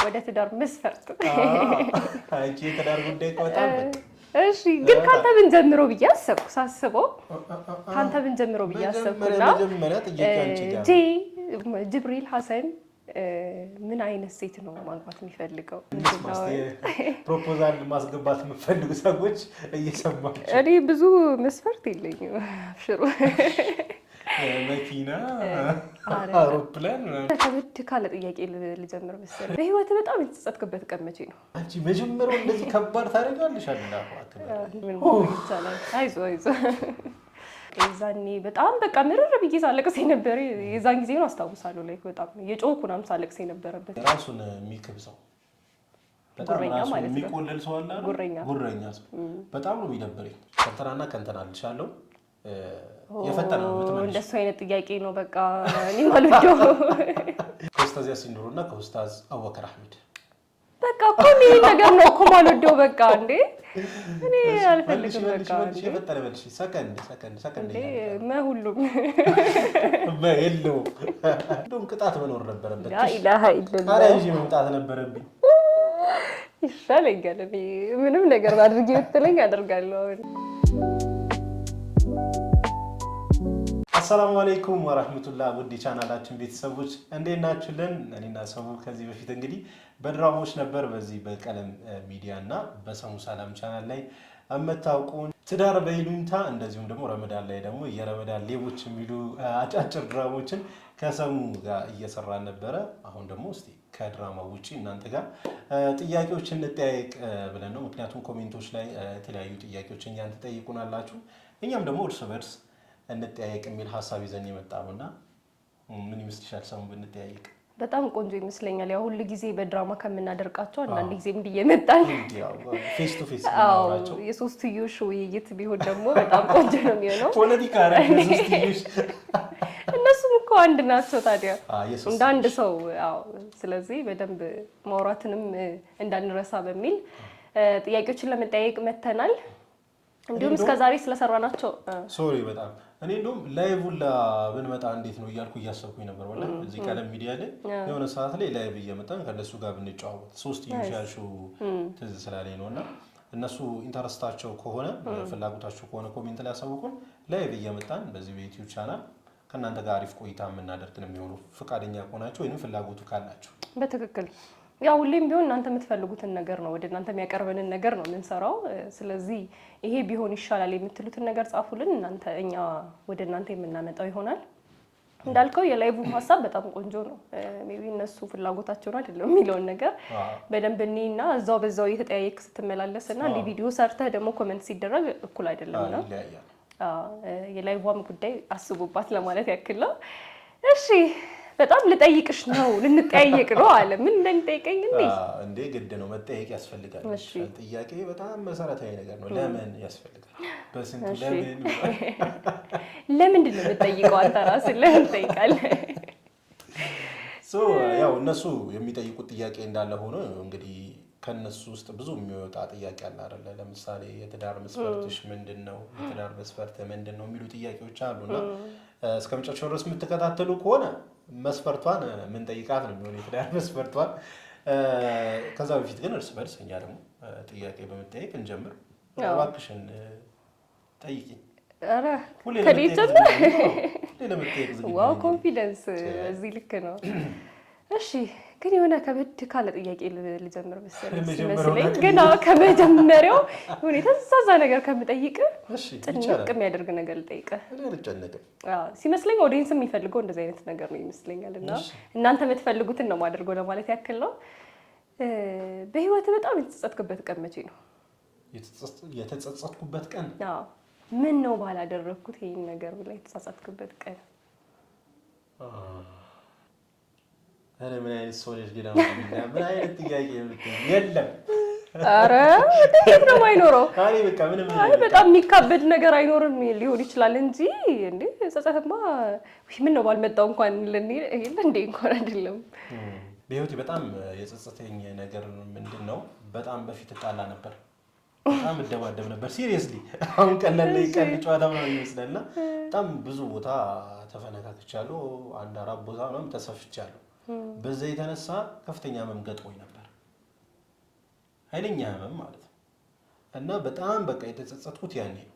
ወደ ትዳር መስፈርት አንቺ የትዳር ጉዳይ ቆጣበት እሺ ግን ካንተ ብንጀምሮ ብዬ አሰብኩ ሳስበው ካንተ ብንጀምሮ ብዬ አሰብኩና መጀመሪያ ጥያቄ አንቺ ጋር ጅብሪል ሐሰን ምን አይነት ሴት ነው ማግባት የሚፈልገው? ፕሮፖዛል ማስገባት የምፈልጉ ሰዎች እየሰማችሁ እኔ ብዙ መስፈርት የለኝም አብሽሩ መኪና አውሮፕላን ከበድ ካለ ጥያቄ ልጀምር መሰለኝ በህይወት በጣም የተጸጸትክበት ቀን መቼ ነው? አንቺ መጀመሪያው እንደዚህ ከባድ ታደርጋለሽ አላህ ምን ይቻላል አይዞ የዛኔ በጣም በቃ ምርር ብዬ ሳለቅስ ነበር የዛን ጊዜ ነው አስታውሳለሁ ላይ በጣም የጮኩናም ሳለቅስ ነበርበት ራሱን የሚከብሰው በጣም ራሱን የሚቆለል ሰው አለ ጉረኛ ሰው በጣም ነው የሚደብረኝ ከንተናና ከንተናልሻለሁ የፈጠነ ነው የምትመልሽ እንደሱ አይነት ጥያቄ ነው በቃ እኔ ማለት ነው ከኡስታዝ ያሲን ኑሩና ከኡስታዝ አቡበከር አህመድ በቃ ኮሚ ነገር ነው እኮ ማለት ነው በቃ እንዴ እኔ አልፈልግም በቃ የፈጠነ መልሽ ሰከንድ ማሁሉም ማይለው እንደውም ቅጣት መኖር ነበረበት ላ ኢላሃ ኢላላህ አራጂ መምጣት ነበረብኝ ይሻለኛል እኔ ምንም ነገር አድርጌ ብትለኝ አደርጋለሁ አሰላሙ አለይኩም ወራህመቱላሂ ወዲ ቻናላችን ቤተሰቦች እንዴት ናችሁልን እኔና ሰሙ ከዚህ በፊት እንግዲህ በድራማዎች ነበር በዚህ በቀለም ሚዲያ እና በሰሙ ሰላም ቻናል ላይ አመታውቁን ትዳር በይሉኝታ እንደዚሁም ደግሞ ረመዳን ላይ ደግሞ የረመዳን ሌቦች የሚሉ አጫጭር ድራማዎችን ከሰሙ ጋር እየሰራን ነበር አሁን ደግሞ እስቲ ከድራማው ውጪ እናንተ ጋር ጥያቄዎችን እንጠያየቅ ብለን ነው ምክንያቱም ኮሜንቶች ላይ የተለያዩ ጥያቄዎችን እኛን ተጠይቁናላችሁ እኛም ደግሞ እርስ በርስ እንጠያየቅ የሚል ሐሳብ ይዘን የመጣውና ምን ይመስልሻል ሰሙ ብንጠያየቅ በጣም ቆንጆ ይመስለኛል ያው ሁሉ ጊዜ በድራማ ከመናደርቃቸው አንዳንድ ጊዜ እንዲየመጣን ያው ፌስ ቱ ፌስ እናወራቸው የሶስትዮሽ ውይይት ቢሆን ደግሞ በጣም ቆንጆ ነው የሚሆነው ፖለቲካ ነው የሶስትዮሽ እነሱም እኮ አንድ ናቸው ታዲያ እንደ አንድ ሰው አዎ ስለዚህ በደንብ ማውራትንም እንዳንረሳ በሚል ጥያቄዎችን ለመጠያየቅ መተናል እንዲሁም እስከዛሬ ስለሰራናቸው ሶሪ በጣም እኔ እንደውም ላይቭላ ብንመጣ እንዴት ነው እያልኩ እያሰብኩኝ ነበር ወላሂ እዚህ ቀለም ሚዲያ ላይ የሆነ ሰዓት ላይ ላይቭ እየመጣን ከነሱ ጋር ብንጫወት ሶስት ይሻልሹ ትዝ ስላለኝ ነውና እነሱ ኢንተረስታቸው ከሆነ ፍላጎታቸው ከሆነ ኮሜንት ላይ ያሳውቁን ላይቭ እየመጣን በዚህ በዩቲዩብ ቻናል ከናንተ ጋር አሪፍ ቆይታ የምናደርግ ነው የሚሆነው ፍቃደኛ ከሆናችሁ ወይንም ፍላጎቱ ካላችሁ በትክክል ያው ሁሌም ቢሆን እናንተ የምትፈልጉትን ነገር ነው ወደ እናንተ የሚያቀርበንን ነገር ነው የምንሰራው ስለዚህ ይሄ ቢሆን ይሻላል የምትሉትን ነገር ጻፉልን እናንተ እኛ ወደ እናንተ የምናመጣው ይሆናል እንዳልከው የላይቭ ሐሳብ በጣም ቆንጆ ነው ሜቢ እነሱ ፍላጎታቸው ነው አይደለም የሚለውን ነገር በደንብ እኔና እዛው በዛው እየተጠያየቅ ስትመላለስና ለቪዲዮ ሰርተህ ደግሞ ኮሜንት ሲደረግ እኩል አይደለም ነው የላይቭዋም ጉዳይ አስቡባት ለማለት ያክል ነው እሺ በጣም ልጠይቅሽ ነው ልንጠያየቅ ነው አለ ምን እንደምጠይቀኝ እንዴ ግድ ነው መጠየቅ ያስፈልጋል ጥያቄ በጣም መሰረታዊ ነገር ነው ለምን ያስፈልጋል በስንቱ ለምን ነው የምጠይቀው አንተ ራስህ ለምን ትጠይቃለህ ያው እነሱ የሚጠይቁት ጥያቄ እንዳለ ሆኖ እንግዲህ ከነሱ ውስጥ ብዙ የሚወጣ ጥያቄ አለ አይደል ለምሳሌ የትዳር መስፈርትሽ ምንድነው የትዳር መስፈርት ምንድነው የሚሉ ጥያቄዎች አሉና እስከመጨረሻው ድረስ የምትከታተሉ ከሆነ መስፈርቷን ምን ጠይቃት ነው የሚሆነው የትዳር መስፈርቷን ከዛ በፊት ግን እርስ በርስ እኛ ደግሞ ጥያቄ በመጠየቅ እንጀምር እባክሽን ጠይቂ አረ ከዲተም ዋው ኮንፊደንስ እዚህ ልክ ነው እሺ ግን የሆነ ከበድ ካለ ጥያቄ ልጀምር መሰለኝ ግን ከመጀመሪያው ሁኔታ ተሳዛ ነገር ከምጠይቅ ጥንቅ የሚያደርግ ነገር ልጠይቅ ሲመስለኝ ኦዲየንስ የሚፈልገው እንደዚህ አይነት ነገር ነው ይመስለኛልና እናንተ የምትፈልጉትን ነው ማድረግ ለማለት ያክል ነው በህይወት በጣም የተጸጸትክበት ቀን መቼ ነው የተጸጸትኩበት ቀን አዎ ምን ነው ባላደረኩት ይሄን ነገር ብላ የተጸጸትክበት ቀን አረ ምን አይነት ሶልጅ ጌታ ምን አይነት ጥያቄ የለም አረ እንዴት ነው ማይኖረው አሬ በቃ ምንም አይ በጣም የሚካበድ ነገር አይኖርም ሊሆን ይችላል እንጂ እንዴ ጸጸትማ ምን ነው ባልመጣው እንኳን እንዴ እንኳን አይደለም በህይወቴ በጣም የጸጸተኝ ነገር ምንድነው በጣም በፊት ጣላ ነበር በጣም ደባደብ ነበር ሲሪየስሊ አሁን ቀለል ይቀል ጨዋታ ነው ይመስላልና በጣም ብዙ ቦታ ተፈነካክቻለሁ አንድ አራት ቦታ ነው ተሰፍቻለሁ በዛ የተነሳ ከፍተኛ መምገጥ ሆይ ነበር ኃይለኛ ህመም ማለት ነው። እና በጣም በቃ የተጸጸትኩት ያኔ ነው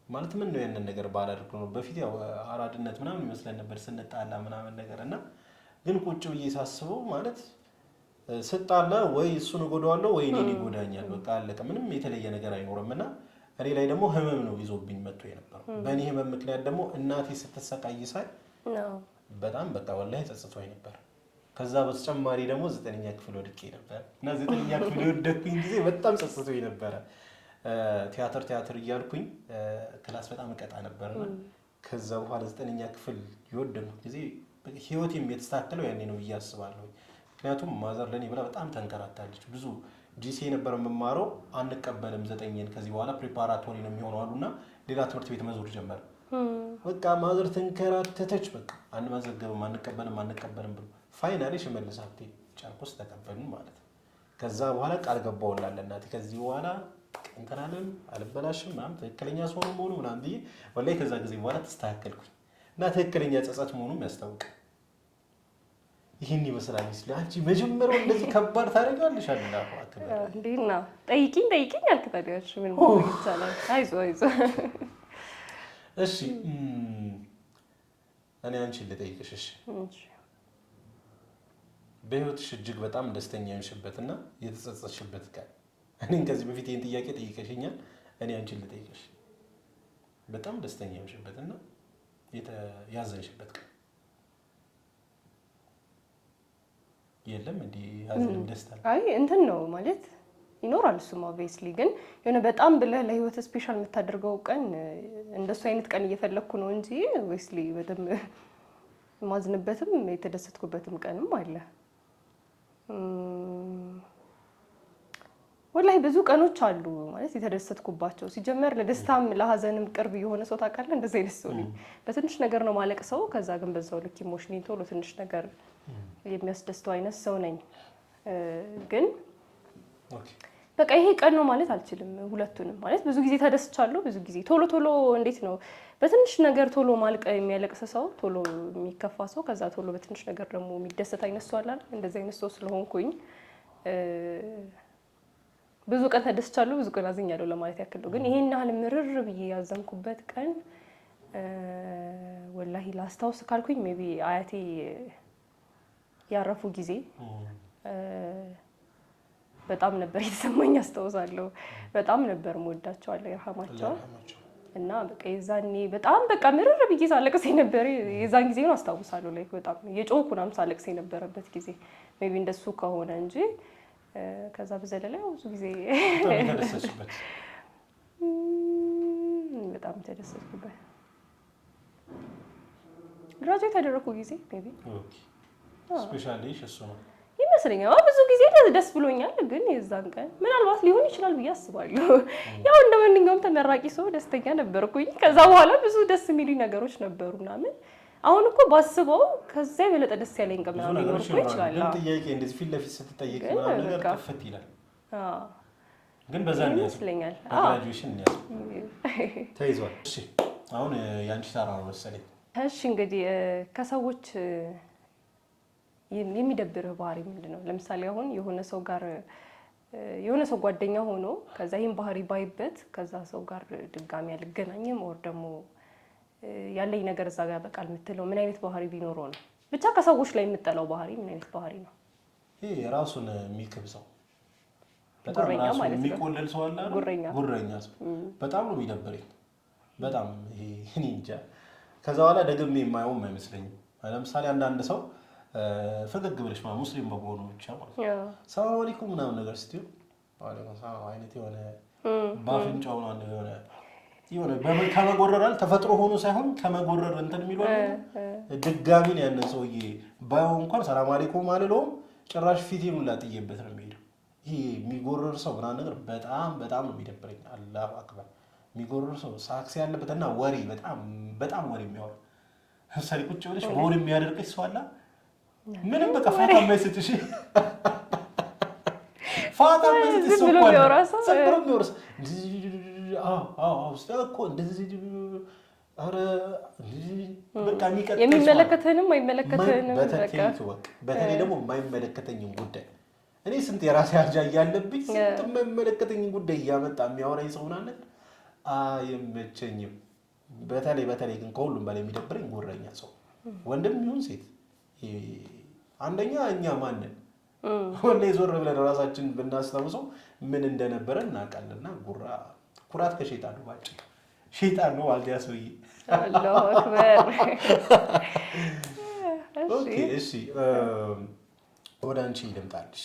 ማለት ምን ነው ያንን ነገር ባላደርግ ነው። በፊት ያው አራድነት ምናምን ይመስለን ነበር ስንጣላ ምናምን ነገር እና ግን ቁጭ ብዬ ሳስበው ማለት ስጣላ ወይ እሱን እጎዳዋለሁ ወይ እኔን ይጎዳኛል። በቃ አለቀ። ምንም የተለየ ነገር አይኖርም። እና እኔ ላይ ደግሞ ህመም ነው ይዞብኝ መጥቶ የነበረው። በእኔ ህመም ምክንያት ደግሞ እናቴ ስትሰቃይ ሳይ በጣም በቃ ወላሂ ጸጽቶኝ ነበር። ከዛ በተጨማሪ ደግሞ 9ኛ ክፍል ወድቄ ነበር እና 9ኛ ክፍል የወደቅኩኝ ጊዜ በጣም ጸጽቶኝ ነበረ። ቲያትር እያልኩኝ ክላስ በጣም እቀጣ ነበርና ከዛ በኋላ 9ኛ ክፍል የወደቅኩት ጊዜ ህይወቴም የተስተካከለው ያኔ ነው ብዬ አስባለሁ። ምክንያቱም ማዘር ለኔ ብላ በጣም ተንከራታለች። ብዙ ጂሲ ነበር የምማረው አንቀበልም 9ን ከዚህ በኋላ ፕሪፓራቶሪ ነው የሚሆነው አሉና ሌላ ትምህርት ቤት መዞር ጀመረ። በቃ ማዘር ተንከራተተች። በቃ አንመዘገብም አንቀበልም ብሎ ፋይናሊ ሽመልስ ሀብቴ ጨርቆስ ተቀበሉን ማለት ነው። ከዛ በኋላ ቃል ገባሁላት ለእናቴ ከዚህ በኋላ እንተናለን አልበላሽም ምናምን ትክክለኛ ሰው ነው መሆኑ ምናምን ብዬ ወላሂ ከዛ ጊዜ በኋላ ተስተካከልኩኝ እና ትክክለኛ ጸጸት መሆኑን ያስታውቃል። ይሄን ይመስላል። አንቺ መጀመሪያው እንደዚህ ከባድ ታደርጋለሽ አላህ አክበር እንዴና ጠይቂኝ አልከታዲያሽ ምን ይቻላል። አይዞ እሺ እኔ አንቺን ልጠይቅሽ። እሺ በህይወትሽ እጅግ በጣም ደስተኛ የሆንሽበትና የተጸጸትሽበት ቀን? እኔን ከዚህ በፊት ይሄን ጥያቄ ጠይቀሽኛል። እኔ አንቺን ልጠይቅሽ በጣም ደስተኛ የሆንሽበትና ያዘንሽበት ቀን የለም እንዴ? ያዘንም ደስታ አይ እንትን ነው ማለት ይኖራል። እሱም ኦብቪየስሊ ግን የሆነ በጣም ብለህ ለህይወት ስፔሻል የምታደርገው ቀን እንደሱ አይነት ቀን እየፈለግኩ ነው እንጂ ኦብቪየስሊ በደንብ ማዝንበትም የተደሰትኩበትም ቀንም አለ። ወላሂ ብዙ ቀኖች አሉ ማለት የተደሰትኩባቸው። ሲጀመር ለደስታም ለሀዘንም ቅርብ የሆነ ሰው ታውቃለህ። እንደዚህ አይነት ሰው ነኝ። በትንሽ ነገር ነው ማለቅ ሰው። ከዛ ግን በዛው ልክ ኢሞሽናሊ ቶሎ ትንሽ ነገር የሚያስደስተው አይነት ሰው ነኝ። ግን በቃ ይሄ ቀን ነው ማለት አልችልም። ሁለቱንም ማለት ብዙ ጊዜ ተደስቻለሁ። ብዙ ጊዜ ቶሎ እንዴት ነው በትንሽ ነገር ቶሎ ማልቀ የሚያለቅስ ሰው፣ ቶሎ የሚከፋ ሰው፣ ከዛ ቶሎ በትንሽ ነገር ደግሞ የሚደሰት አይነት ሰው አለ። እንደዚህ አይነት ሰው ስለሆንኩኝ ብዙ ቀን ተደስቻለሁ፣ ብዙ ቀን አዝኛለሁ ለማለት ያክል ነው። ግን ይሄን ያህል ምርር ብዬ ያዘንኩበት ቀን ወላሂ ላስታውስ ካልኩኝ ሜቢ አያቴ ያረፉ ጊዜ በጣም ነበር የተሰማኝ አስታውሳለሁ። በጣም ነበር የምወዳቸው አለ ይርሐማቸው እና በቃ የዛኔ በጣም በቃ ምርር ብዬ ሳለቅስ ነበር። የዛን ጊዜ ነው አስታውሳለሁ። ላይ በጣም የጮኩ ምናምን ሳለቅስ የነበረበት ጊዜ ሜቢ እንደሱ ከሆነ እንጂ ከዛ በዘለለ ብዙ ጊዜ በጣም ተደሰትኩበት። ግራጁዌት ያደረኩ ጊዜ ሜቢ ስፔሻሊ እሱ ነው ይመስለኛል። ብዙ ጊዜ ደስ ብሎኛል፣ ግን የዛን ቀን ምናልባት ሊሆን ይችላል ብዬ አስባለሁ። ያው እንደ ማንኛውም ተመራቂ ሰው ደስተኛ ነበርኩኝ። ከዛ በኋላ ብዙ ደስ የሚሉ ነገሮች ነበሩ ምናምን። አሁን እኮ ባስበው ከዛ የበለጠ ደስ ያለኝ ቀን ምናምን ሊኖር ይችላል። ግን ጥያቄ እንደዚህ ፊት ለፊት ስትጠየቅ ምናምን ነገር ጥፍት ይላል። ግን በዛ ነው ይመስለኛል። ግራጁዌሽን ነው ተይዟል። እሺ አሁን ያንቺ ተራ ነው መሰለኝ። እሺ እንግዲህ ከሰዎች የሚደብርህ ባህሪ ምንድነው? ለምሳሌ አሁን የሆነ ሰው ጓደኛ ሆኖ ከዛ ይሄን ባህሪ ባይበት ከዛ ሰው ጋር ድጋሚ አልገናኝም ወር ደግሞ ያለኝ ነገር እዛ ጋር በቃል የምትለው ምን አይነት ባህሪ ቢኖረው ነው? ብቻ ከሰዎች ላይ የምጠላው ባህሪ ምን አይነት ባህሪ ነው? ይሄ ራሱን የሚከብሰው በጣም ራሱን የሚቆለል ሰው አለ አይደል? ጉረኛ ሰው በጣም ነው የሚደብረኝ። በጣም ይሄ እኔ እንጃ። ከዛ በኋላ ደግሜ የማየውም አይመስለኝም። ለምሳሌ አንዳንድ ሰው ፈገግ ብለሽ ሙስሊም በመሆኑ ብቻ ማለት ነው ሰላም አለይኩም ምናምን ነገር ስትዩ አለይኩም ሰላም አይነት የሆነ ባፍንጫው ነው የሆነ ከመጎረራል ተፈጥሮ ሆኖ ሳይሆን ከመጎረር እንትን የሚለው ድጋሚ ያንን ሰውዬ ባይው እንኳን ሰላም አለይኩም አልለውም። ጭራሽ ፊቴን ሁላ ጥዬበት ነው የሚሄደው። ይሄ የሚጎረር ሰው ምናምን ነገር በጣም ነው የሚደብረኝ። አላሁ አክበር። የሚጎረር ሰው ሳክስ ያለበትና ወሬ በጣም ወሬ የሚያወራ ለምሳሌ ቁጭ ብለሽ ወሬ የሚያደርግሽ ሰው አለ። ምንም በቃ ፋታ የማይሰጥሽ ፋታ የማይሰጥሽ ሰው እኮ የሚመለከተንም አይመለከተንም በተለይ ደግሞ የማይመለከተኝም ጉዳይ እኔ ስንት የራሴ አጃ እያለብኝ ስንት የማይመለከተኝ ጉዳይ እያመጣ የሚያወራኝ ሰው ምናምን አይመቸኝም። በተለይ ግን ከሁሉም በላይ የሚደብረኝ ጉረኛ ሰው ወንድም ይሁን ሴት። አንደኛ እኛ ማንን ወላሂ ዞር ብለን ራሳችን ብናስታውሰው ምን እንደነበረ እናውቃለንና ኩራት ከሸይጣን ነው ባጭ ሸይጣን ነው አልዲያ ሰውዬ። አላሁ አክበር። ኦኬ እሺ ወደ አንቺ ልምጣልሽ።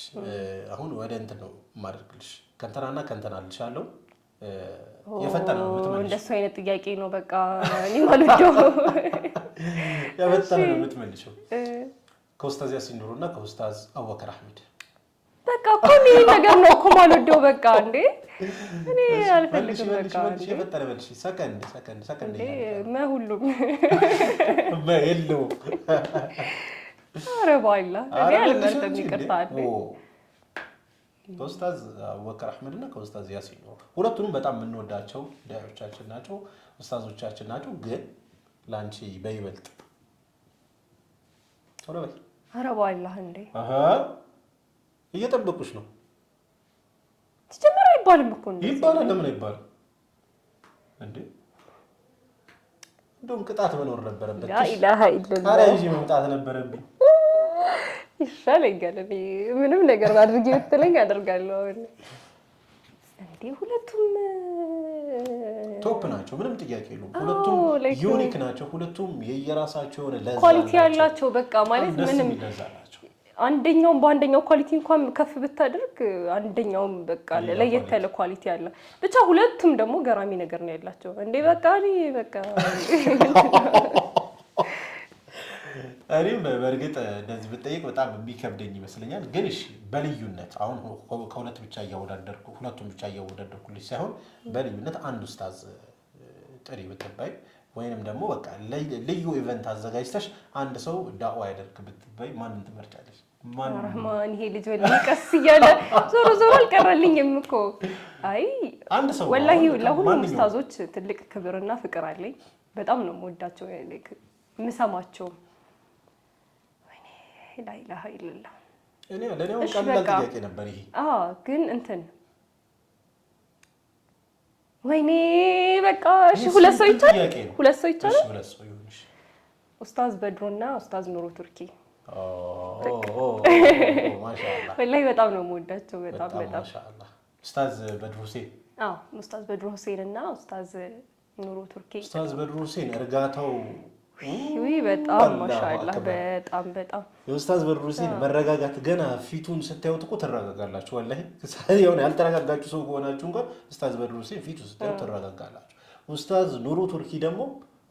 አሁን ወደ እንትን ነው የማደርግልሽ ከንተናና ከንተና ልሻለሁ። የፈጠነ ነው የምትመልሺው። እንደሱ አይነት ጥያቄ ነው በቃ እኔ ማልወደው። የፈጠነ ነው የምትመልሺው። ከኡስታዝ ያሲን ኑሩና ከኡስታዝ አቡበከር አህመድ። በቃ እኮ ምን ነገር ነው እኮ ማልወደው በቃ እንዴ እኔ አልፈልግም በቃ የፈጠነ መልሽ። ሰከንድ ሁሉም የለውም። ኧረ ባላ እኔ አልመርጥም ይቅርታ አለ። ከኡስታዝ አቡበከር አህመድ እና ከኡስታዝ ያሲን ኑሩ ሁለቱንም በጣም የምንወዳቸው ዳዮቻችን ናቸው፣ ኡስታዞቻችን ናቸው። ግን ላንቺ በይበልጥ ወራበል ኧረ ባላ እንዴ እየጠበቁሽ ነው። ትጀምራ ይባልም እኮ ነው ይባላል። ለምን አይባልም እንዴ? እንደውም ቅጣት መኖር ነበረበት። ላ ኢላሃ ኢላላህ ታዲያ ይዤ መምጣት ነበረብኝ። ይሻለኛል እኔ ምንም ነገር አድርጌ ብትለኝ አደርጋለሁ። እንዴ ሁለቱም ቶፕ ናቸው፣ ምንም ጥያቄ የለውም። ሁለቱም ዩኒክ ናቸው። ሁለቱም የየራሳቸው የሆነ ለዛ ኳሊቲ ያላቸው በቃ ማለት ምንም አንደኛውም በአንደኛው ኳሊቲ እንኳን ከፍ ብታደርግ አንደኛውም በቃ ለየት ያለ ኳሊቲ አለ። ብቻ ሁለቱም ደግሞ ገራሚ ነገር ነው ያላቸው። እንዴ በቃ እኔም በእርግጥ እንደዚህ ብጠይቅ በጣም የሚከብደኝ ይመስለኛል። ግን እሺ በልዩነት አሁን ከሁለቱም ብቻ እያወዳደርኩልሽ ሳይሆን በልዩነት አንድ ኡስታዝ ጥሪ ብትባይ ወይንም ደግሞ በቃ ልዩ ኢቨንት አዘጋጅተሽ አንድ ሰው ዳዋ ያደርግ ብትባይ ማንን ትመርጫለሽ? ማን ይሄ ልጅ ወላሂ ቀስ እያለ ዞሮ አልቀረልኝም እኮ። አይ አንድ ሰው ወላሂ ለሁሉም ኡስታዞች ትልቅ ክብርና ፍቅር አለኝ። በጣም ነው የምወዳቸው የምሰማቸው። ወይኔ ላ ኢላሃ ኢላላህ ለኔው ቀላል ጥያቄ ነበር ይሄ። ግን እንትን ወይኔ በቃ እሺ ሁለት ሰው ይቻላል። ኡስታዝ በድሩና ኡስታዝ ኑሩ ቱርኪ። ማሻአላህ ወላሂ በጣም ነው የምወዳቸው። በጣም ማሻአላህ። ኡስታዝ በድሩ ሁሴን ኡስታዝ በድሩ ሁሴን እና ኡስታዝ ኑሩ ቱርኪ። ኡስታዝ በድሩ ሁሴን እርጋታው በጣም ማሻአላህ በጣም የኡስታዝ በድሩ ሁሴን መረጋጋት ገና ፊቱን ስታዩት እኮ ትረጋጋላችሁ። ወላሂ የሆነ ያልተረጋጋችሁ ሰው ከሆናችሁ እንኳን ኡስታዝ በድሩ ሁሴን ፊቱ ስታዩት ትረጋጋላችሁ። ኡስታዝ ኑሩ ቱርኪ ደግሞ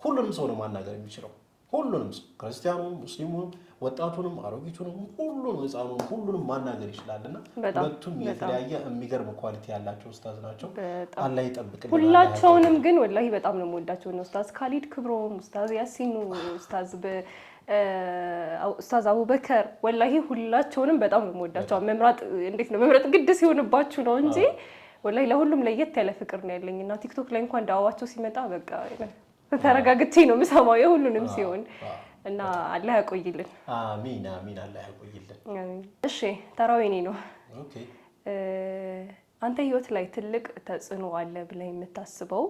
ሁሉንም ሰው ነው ማናገር የሚችለው። ሁሉንም ሰው ክርስቲያኑም፣ ሙስሊሙም፣ ወጣቱንም፣ አሮጊቱንም፣ ሁሉንም ህፃኑንም ሁሉንም ማናገር ይችላልና ሁለቱም የተለያየ የሚገርም ኳሊቲ ያላቸው ኡስታዝ ናቸው። አላህ ይጠብቅልን ሁላቸውንም። ግን ወላሂ በጣም ነው የምወዳቸው ነው ኡስታዝ ካሊድ ክብሮም፣ ኡስታዝ ያሲኑ፣ ኡስታዝ አቡበከር ወላሂ ሁላቸውንም በጣም ነው የምወዳቸው። መምረጥ እንዴት ነው መምረጥ ግድ ሲሆንባችሁ ነው እንጂ ወላሂ ለሁሉም ለየት ያለ ፍቅር ነው ያለኝና ቲክቶክ ላይ እንኳን ዳዋቸው ሲመጣ በቃ ተረጋግቼ ነው የምሰማው የሁሉንም ሲሆን እና አላህ ያቆይልን። አሚን አሚን፣ አላህ ያቆይልን። እሺ ተራው የኔ ነው። ኦኬ አንተ ህይወት ላይ ትልቅ ተጽዕኖ አለ ብለህ የምታስበው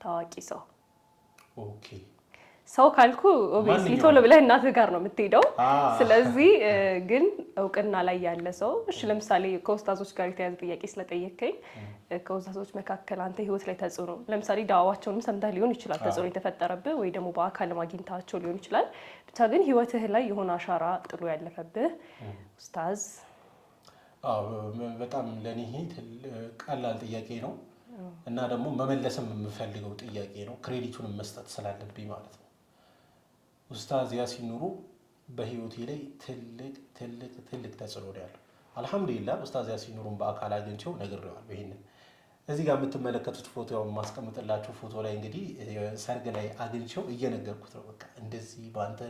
ታዋቂ ሰው? ኦኬ ሰው ካልኩ ኦብቪስሊ ቶሎ ብለህ እናትህ ጋር ነው የምትሄደው። ስለዚህ ግን እውቅና ላይ ያለ ሰው እሺ፣ ለምሳሌ ከኡስታዞች ጋር የተያዘ ጥያቄ ስለጠየከኝ ከኡስታዞች መካከል አንተ ህይወት ላይ ተጽዕኖ ለምሳሌ ዳዋቸውንም ሰምተህ ሊሆን ይችላል ተጽዕኖ የተፈጠረብህ ወይ ደግሞ በአካል ማግኘታቸው ሊሆን ይችላል። ብቻ ግን ህይወትህ ላይ የሆነ አሻራ ጥሎ ያለፈብህ ኡስታዝ? በጣም ለኔ ይሄ ቀላል ጥያቄ ነው እና ደግሞ መመለስም የምፈልገው ጥያቄ ነው። ክሬዲቱንም መስጠት ስላለብኝ ማለት ነው። ኡስታዝ ያሲን ኑሩ በህይወቴ ላይ ትልቅ ተጽዕኖ ያለው አልሐምዱሊላህ። ኡስታዝ ያሲን ኑሩን በአካል አግኝቼው ነግሬዋለሁ። ይሄንን እዚህ ጋር የምትመለከቱት ፎቶ ያው የማስቀምጥላችሁ ፎቶ ላይ እንግዲህ ሰርግ ላይ አግኝቼው እየነገርኩት ነው። በቃ እንደዚህ በአንተ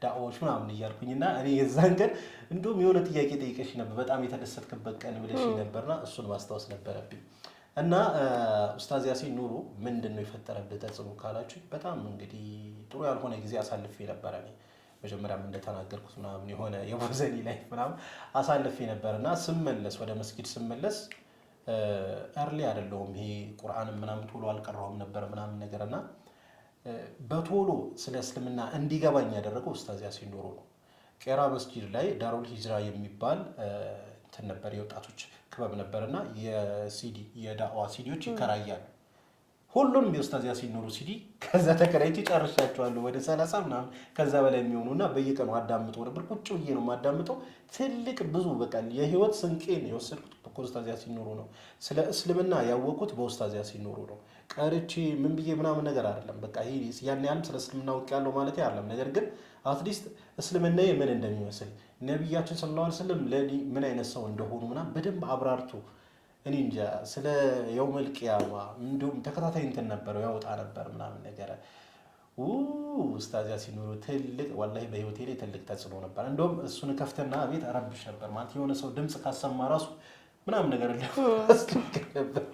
ዳዕዋዎች ምናምን እያልኩኝና እኔ የዛን ቀን እንደውም የሆነ ጥያቄ ጠይቀሽ ነበር፣ በጣም የተደሰትክበት ቀን ብለሽ ነበርና እሱን ማስታወስ ነበረብኝ። እና ኡስታዝ ያሲን ኑሩ ምንድነው የፈጠረብህ ተጽዕኖ ካላችሁ፣ በጣም እንግዲህ ጥሩ ያልሆነ ጊዜ አሳልፌ ነበር እኔ መጀመሪያም እንደተናገርኩት ምናምን የሆነ የቦዘኒ ላይ ምናምን አሳልፌ ነበርና ስመለስ ወደ መስጊድ ስመለስ እርሊ አይደለሁም ይሄ ቁርአን ምናምን ቶሎ አልቀራሁም ነበር ምናምን ነገርና በቶሎ ስለ እስልምና እንዲገባኝ ያደረገው ኡስታዝ ያሲን ኑሩ ነው። ቄራ መስጊድ ላይ ዳሩል ሂጅራ የሚባል እንትን ነበር የወጣቶች ክበብ ነበርና የዳዋ ሲዲዎች ይከራያሉ። ሁሉንም የኡስታዝ ያሲን ኑሩ ሲዲ ከዛ ተከራይቼ ጨርሻቸዋለሁ። ወደ 30 ምናምን ከዛ በላይ የሚሆኑና በየቀኑ አዳምጠው ነበር። ቁጭ ብዬ ነው የማዳምጠው። ትልቅ ብዙ በቃ የህይወት ስንቄን የወሰድኩት በኡስታዝ ያሲን ኑሩ ነው። ስለ እስልምና ያወቅኩት በኡስታዝ ያሲን ኑሩ ነው። ቀርቼ ምን ብዬ ምናምን ነገር አይደለም። በቃ ይሄ ያን ያህል ስለ እስልምና አውቄያለሁ ማለት አይደለም። ነገር ግን አትሊስት እስልምና ምን እንደሚመስል ነብያችን ሰለላሁ ዐለይሂ ወሰለም ለኔ ምን አይነት ሰው እንደሆኑ ምናምን በደንብ አብራርቶ እኔ እንጃ ስለ የውመል ቂያማ እንዲሁም ተከታታይ እንትን ነበረው ያወጣ ነበር ምናምን ነገር ኡስታዝ ያሲን ኑሩ ትልቅ ወላሂ በህይወቴ ላይ ትልቅ ተጽዕኖ ነበር። እንደውም እሱን ከፍተና ቤት አረብሽ ነበር ማለት የሆነ ሰው ድምጽ ካሰማ ራሱ ምናምን ነገር ነበር።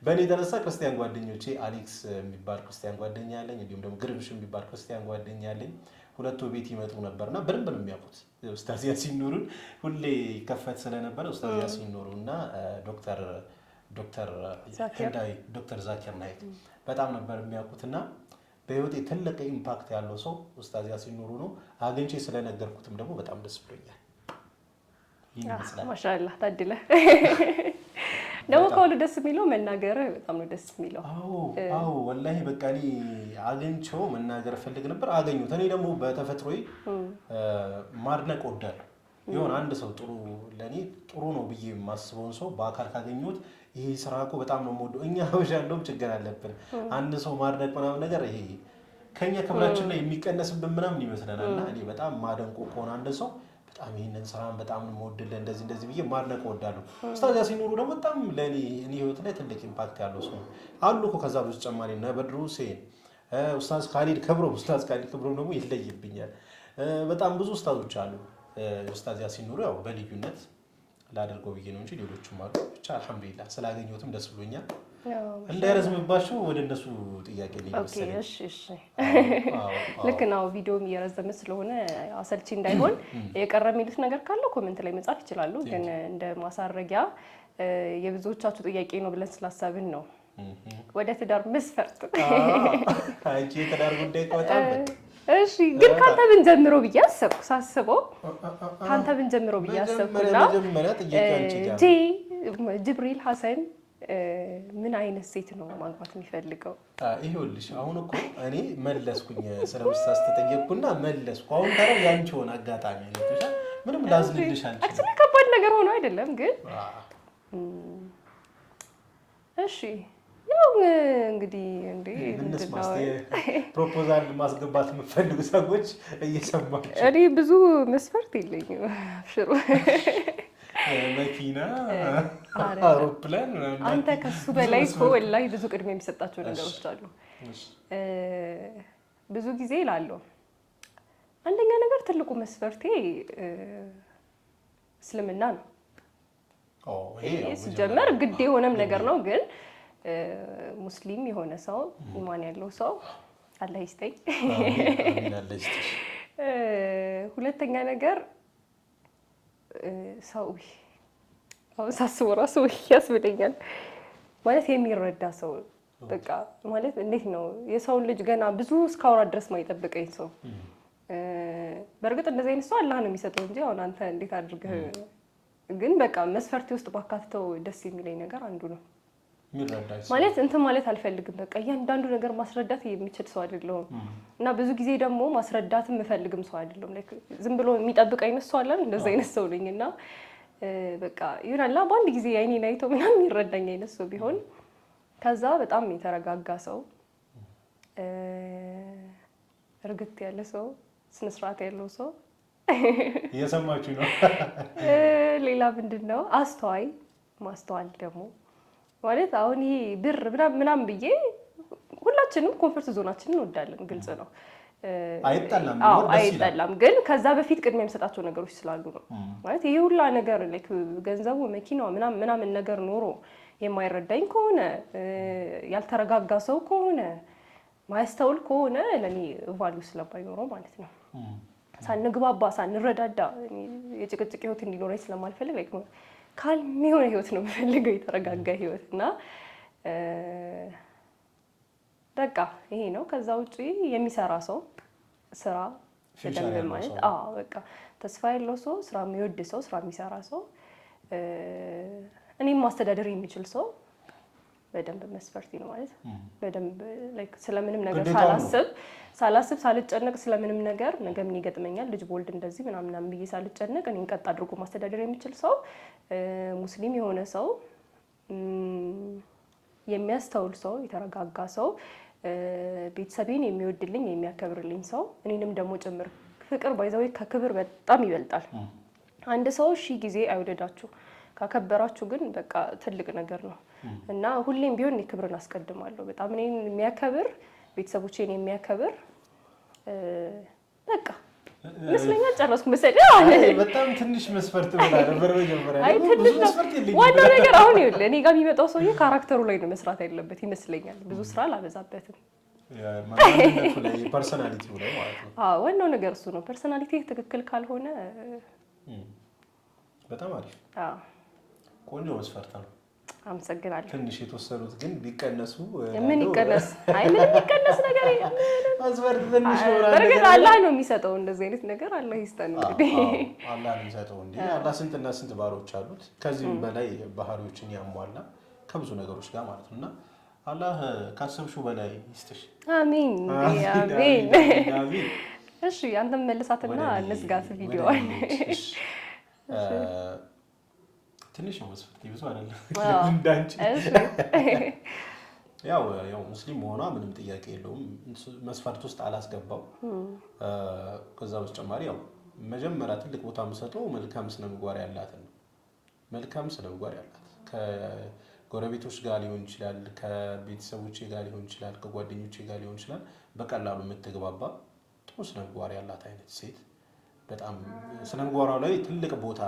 በእኔ የተነሳ ክርስቲያን ጓደኞቼ አሌክስ የሚባል ክርስቲያን ጓደኛ አለኝ፣ እንዲሁም ደግሞ ግርምሽ የሚባል ክርስቲያን ጓደኛ አለኝ። ሁለቱ ቤት ይመጡ ነበርና በደንብ ነው የሚያውቁት ኡስታዝ ያሲን ኑሩን። ሁሌ ይከፈት ስለነበረ ኡስታዝ ያሲን ኑሩ እና ዶክተር ዛኪር ናይክ በጣም ነበር የሚያውቁትና በህይወቴ ትልቅ ኢምፓክት ያለው ሰው ኡስታዝ ያሲን ኑሩ ነው። አግኝቼ ስለነገርኩትም ደግሞ በጣም ደስ ብሎኛል። ማሻአላህ ታድለ ደግሞ ከሁሉ ደስ የሚለው መናገር በጣም ነው ደስ የሚለው። አዎ ወላሂ በቃ እኔ አግኝቼው መናገር ፈልግ ነበር፣ አገኙት። እኔ ደግሞ በተፈጥሮዬ ማድነቅ ወዳለሁ። የሆነ አንድ ሰው ለኔ ጥሩ ነው ብዬ የማስበውን ሰው በአካል ካገኘሁት ይሄ ስራ እኮ በጣም ነው የምወደው። እኛ ሀበሻ እንደውም ችግር አለብን። አንድ ሰው ማድነቅ ምናምን ነገር ይሄ ከኛ ክብራችን ላይ የሚቀነስብን ምናምን ይመስለናል። እና እኔ በጣም ማደንቆ ከሆነ አንድ ሰው በጣም ይሄንን ስራን በጣም ነው የምወድልህ እንደዚህ ብዬ ማድነቅ እወዳለሁ። ኡስታዝ ያሲን ኑሩ ደግሞ በጣም ለኔ ህይወት ላይ ትልቅ ኢምፓክት ያለው ሰው አሉ እኮ። ከዛ ብዙ ተጨማሪ እና በድሩ ሁሴን፣ ኡስታዝ ካሊድ ክብሮም ደግሞ ይለይብኛል። በጣም ብዙ ኡስታዞች አሉ። ኡስታዝ ያሲን ኑሩ ያው በልዩነት ላደርገው ብዬ ነው እንጂ ሌሎችም አሉ። ብቻ አልሐምዱሊላህ ስላገኘሁትም ደስ ብሎኛል። እንዳይረዝምባቸው ወደ እነሱ ጥያቄ ላይ መሰለኝ። እሺ ልክ ነው። ቪዲዮም እየረዘመ ስለሆነ አሰልቺ እንዳይሆን የቀረ የሚሉት ነገር ካለ ኮሜንት ላይ መጻፍ ይችላሉ። ግን እንደ ማሳረጊያ የብዙዎቻችሁ ጥያቄ ነው ብለን ስላሰብን ነው ወደ ትዳር መስፈርት አንቺ የትዳር ጉዳይ በጣም እሺ ግን ካንተ ብንጀምረው ብዬ አሰብኩ። ሳስበው ካንተ ብንጀምረው ብዬ አሰብኩና ጅብሪል ሐሰን ምን አይነት ሴት ነው ማግባት የሚፈልገው? ይኸውልሽ አሁን እኮ እኔ መለስኩኝ ስለ ኡስታዝ ተጠየቅኩና መለስኩ። አሁን ታዲያ ያንቺ ሆነ አጋጣሚ ነው ምንም ላዝልልሽ አንቺ አክቹሊ ከባድ ነገር ሆኖ አይደለም ግን እሺ ያው እንግዲህ ፕሮፖዛል ማስገባት የምትፈልጉ ሰዎች እየሰማችሁ እኔ ብዙ መስፈርት የለኝም። አብሽሩ መኪና፣ አውሮፕላን አንተ ከሱ በላይ እኮ ወላሂ ብዙ ቅድሚያ የሚሰጣቸው ነገሮች አሉ። ብዙ ጊዜ እላለሁ አንደኛ ነገር ትልቁ መስፈርቴ እስልምና ነው። ሲጀመር ግድ የሆነም ነገር ነው ግን ሙስሊም የሆነ ሰው ኢማን ያለው ሰው አላህ ይስጠኝ። ሁለተኛ ነገር ሰው አሁን ሳስበው እራሱ ያስብለኛል ማለት የሚረዳ ሰው በቃ ማለት እንዴት ነው የሰውን ልጅ ገና ብዙ እስካወራ ድረስ ማይጠብቀኝ ሰው። በእርግጥ እንደዚህ አይነት ሰው አላህ ነው የሚሰጠው እንጂ አሁን አንተ እንዴት አድርገህ ግን በቃ መስፈርቴ ውስጥ ባካተው ደስ የሚለኝ ነገር አንዱ ነው። ማለት እንትን ማለት አልፈልግም። በቃ እያንዳንዱ ነገር ማስረዳት የሚችል ሰው አይደለሁም እና ብዙ ጊዜ ደግሞ ማስረዳት የምፈልግም ሰው አይደለሁም። ላይክ ዝም ብሎ የሚጠብቅ አይነት ሰው አለ። እንደዛ አይነት ሰው ነኝ እና በቃ ይሆናል በአንድ ጊዜ አይኔን አይቶ ምናምን ይረዳኝ አይነት ሰው ቢሆን ከዛ በጣም የተረጋጋ ሰው፣ እርግጥ ያለ ሰው፣ ስነ ስርዓት ያለው ሰው እየሰማችሁ ነው። ሌላ ምንድነው አስተዋይ ማስተዋል ደግሞ ማለት አሁን ይሄ ብር ምናምን ብዬ ሁላችንም ኮንፈርት ዞናችንን እንወዳለን፣ ግልጽ ነው። አይጠላም ግን ከዛ በፊት ቅድሚያ የሚሰጣቸው ነገሮች ስላሉ ነው። ማለት ይሄ ሁላ ነገር ላይክ ገንዘቡ መኪናው ምናምን ነገር ኖሮ የማይረዳኝ ከሆነ ያልተረጋጋ ሰው ከሆነ ማያስተውል ከሆነ ለኔ ቫልዩ ስለማይኖረው ማለት ነው። ሳንግባባ ሳንረዳዳ የጭቅጭቅ ህይወት እንዲኖረኝ ስለማልፈልግ ላይክ ካልም የሆነ ህይወት ነው የምፈልገው፣ የተረጋጋ ህይወት እና በቃ ይሄ ነው። ከዛ ውጪ የሚሰራ ሰው ስራ በደንብ ማለት በቃ ተስፋ ያለው ሰው፣ ስራ የሚወድ ሰው፣ ስራ የሚሰራ ሰው፣ እኔም ማስተዳደር የሚችል ሰው በደንብ መስፈርት ነው ማለት በደንብ ላይክ ስለምንም ነገር ሳላስብ ሳልጨነቅ ስለምንም ነገር ነገ ምን ይገጥመኛል ልጅ ቦልድ እንደዚህ ምናምን ብዬ ሳልጨነቅ እኔን ቀጥ አድርጎ ማስተዳደር የሚችል ሰው፣ ሙስሊም የሆነ ሰው፣ የሚያስተውል ሰው፣ የተረጋጋ ሰው፣ ቤተሰቤን የሚወድልኝ የሚያከብርልኝ ሰው፣ እኔንም ደግሞ ጭምር ፍቅር ባይዘው ከክብር በጣም ይበልጣል። አንድ ሰው ሺህ ጊዜ አይወደዳችሁ ካከበራችሁ ግን በቃ ትልቅ ነገር ነው እና ሁሌም ቢሆን ክብርን አስቀድማለሁ። በጣም እኔን የሚያከብር ቤተሰቦቼን የሚያከብር በቃ መስለኛል። ጨረስኩ መሰለኝ። በጣም ትንሽ መስፈርት ብላ ነበር መጀመሪያ። አይ ትንሽ ነው ዋናው ነገር። አሁን ይኸውልህ እኔ ጋር የሚመጣው ሰውዬ ካራክተሩ ላይ ነው መስራት ያለበት ይመስለኛል። ብዙ ስራ አላበዛበትም። ማንነቱ ላይ ፐርሰናሊቲው ላይ ማለት ነው። ዋናው ነገር እሱ ነው። ፐርሰናሊቲ ትክክል ካልሆነ በጣም አሪፍ ቆንጆ መስፈርት ነው። አመሰግናለሁ። ትንሽ የተወሰኑት ግን ቢቀነሱ ምን ይቀነስ? አይ ምን ይቀነስ ነገር መስፈርት ትንሽ ነው። በርግጥ አላህ ነው የሚሰጠው እንደዚህ አይነት ነገር አላህ ይስጠን። እንግዲህ አላህ ነው የሚሰጠው። እንዴ አላህ ስንትና ስንት ባሮች አሉት ከዚህም በላይ ባህሪዎችን ያሟላ ከብዙ ነገሮች ጋር ማለት ነውና አላህ ካሰብሽው በላይ ይስጥሽ። አሚን አሚን። እሺ አንተም መልሳትና እንስጋት ቪዲዮዋን። ትንሽ ነው መስፈርት ብዙ አይደለም እንዳንቺ። ያው ሙስሊም መሆኗ ምንም ጥያቄ የለውም፣ መስፈርት ውስጥ አላስገባው። ከዛ በተጨማሪ ያው መጀመሪያ ትልቅ ቦታ የምሰጠው መልካም ስነ ምግባር ያላትን ነው። መልካም ስነ ምግባር ያላት ከጎረቤቶች ጋር ሊሆን ይችላል፣ ከቤተሰቦቼ ጋር ሊሆን ይችላል፣ ከጓደኞቼ ጋር ሊሆን ይችላል። በቀላሉ የምትግባባ ጥሩ ስነ ምግባር ያላት አይነት ሴት በጣም ስነ ምግባሯ ላይ ትልቅ ቦታ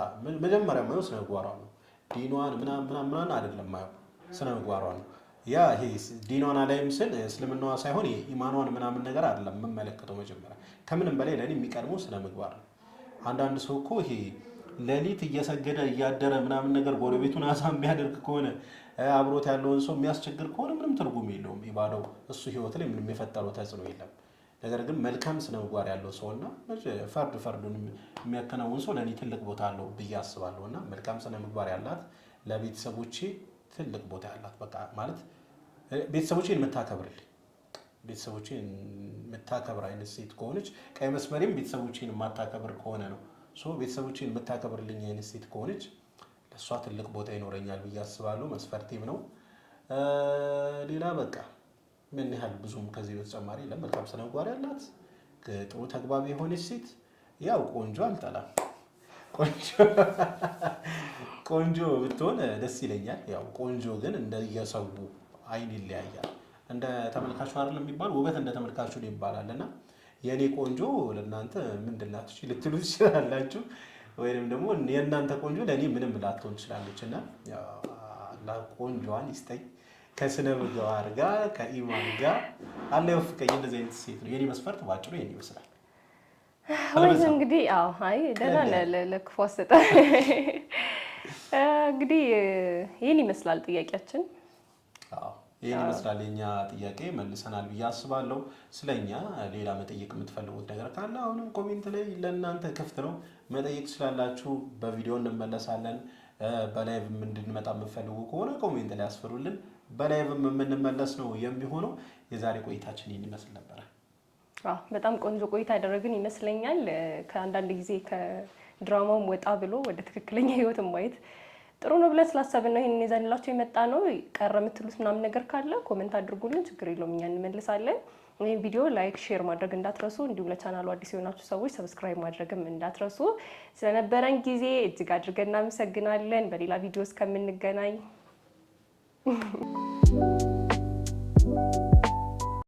መጀመሪያ ማየው ስነ ምግባሯ ነው። ዲኗን ምናምን አይደለም ማየው ስነ ምግባሯ ነው። ያ ይሄ ዲኗን አላይም ስል እስልምናዋ ሳይሆን ኢማኗን ምናምን ነገር አይደለም የምመለከተው። መጀመሪያ ከምንም በላይ ለኔ የሚቀድመው ስነ ምግባር ነው። አንዳንድ ሰው እኮ ይሄ ሌሊት እየሰገደ እያደረ ምናምን ነገር ጎረቤቱን አሳ የሚያደርግ ከሆነ አብሮት ያለውን ሰው የሚያስቸግር ከሆነ ምንም ትርጉም የለውም ኢባዳው። እሱ ህይወት ላይ ምንም የፈጠረው ተጽዕኖ የለም። ነገር ግን መልካም ስነ ምግባር ያለው ሰውና ፈርዱን የሚያከናውን ሰው ለኔ ትልቅ ቦታ አለው ብዬ አስባለሁና መልካም ስነ ምግባር ያላት ለቤተሰቦቼ ትልቅ ቦታ ያላት በቃ ማለት ቤተሰቦቼን የምታከብር አይነት ሴት ከሆነች ቀይ መስመሬም ቤተሰቦቼን የማታከብር ከሆነ ነው። ቤተሰቦቼን የምታከብርልኝ አይነት ሴት ከሆነች ለእሷ ትልቅ ቦታ ይኖረኛል ብዬ አስባለሁ። መስፈርቴም ነው። ሌላ በቃ ምን ያህል ብዙም ከዚህ በተጨማሪ ለመልካም ስነ ምግባር ያላት ጥሩ ተግባቢ የሆነች ሴት ያው ቆንጆ አልጠላም። ቆንጆ ብትሆን ደስ ይለኛል። ያው ቆንጆ ግን እንደየሰው አይን ይለያያል። እንደ ተመልካቹ አይደለም የሚባል ውበት እንደ ተመልካቹ ነው ይባላልና የኔ ቆንጆ ለእናንተ ምንድን ናት ልትሉ ትችላላችሁ፣ ወይንም ደግሞ የእናንተ ቆንጆ ለኔ ምንም ላትሆን ትችላለችና አላህ ቆንጆዋን ይስጠኝ ከስነ ምግባር ጋር ከኢማን ጋር አላህ ይወፍቀኝ። እንደዚህ አይነት ሴት ነው የኔ መስፈርት ባጭሩ የኔ ይመስላል። ወይስ እንግዲህ አይ ደህና ለክፉ አሰጠ። እንግዲህ ይሄን ይመስላል ጥያቄያችን። ይሄን ይመስላል የኛ ጥያቄ መልሰናል ብዬ አስባለሁ። ስለኛ ሌላ መጠየቅ የምትፈልጉት ነገር ካለ አሁንም ኮሜንት ላይ ለእናንተ ክፍት ነው፣ መጠየቅ ትችላላችሁ። በቪዲዮ እንመለሳለን። በላይቭም እንድንመጣ የምትፈልጉ ከሆነ ኮሜንት ላይ አስፍሩልን። በላይቭም የምንመለስ ነው የሚሆነው። የዛሬ ቆይታችን ይህን ይመስል ነበረ። በጣም ቆንጆ ቆይታ ያደረግን ይመስለኛል። ከአንዳንድ ጊዜ ከድራማውም ወጣ ብሎ ወደ ትክክለኛ ህይወት ማየት ጥሩ ነው ብለን ስላሰብን ነው ይሄንን ይዘንላችሁ የመጣ ነው። ቀረ የምትሉት ምናምን ነገር ካለ ኮሜንት አድርጉልን፣ ችግር የለውም እኛ እንመልሳለን። ይህን ቪዲዮ ላይክ፣ ሼር ማድረግ እንዳትረሱ። እንዲሁም ለቻናሉ አዲስ የሆናችሁ ሰዎች ሰብስክራይብ ማድረግም እንዳትረሱ። ስለነበረን ጊዜ እጅግ አድርገን እናመሰግናለን። በሌላ ቪዲዮ እስከምንገናኝ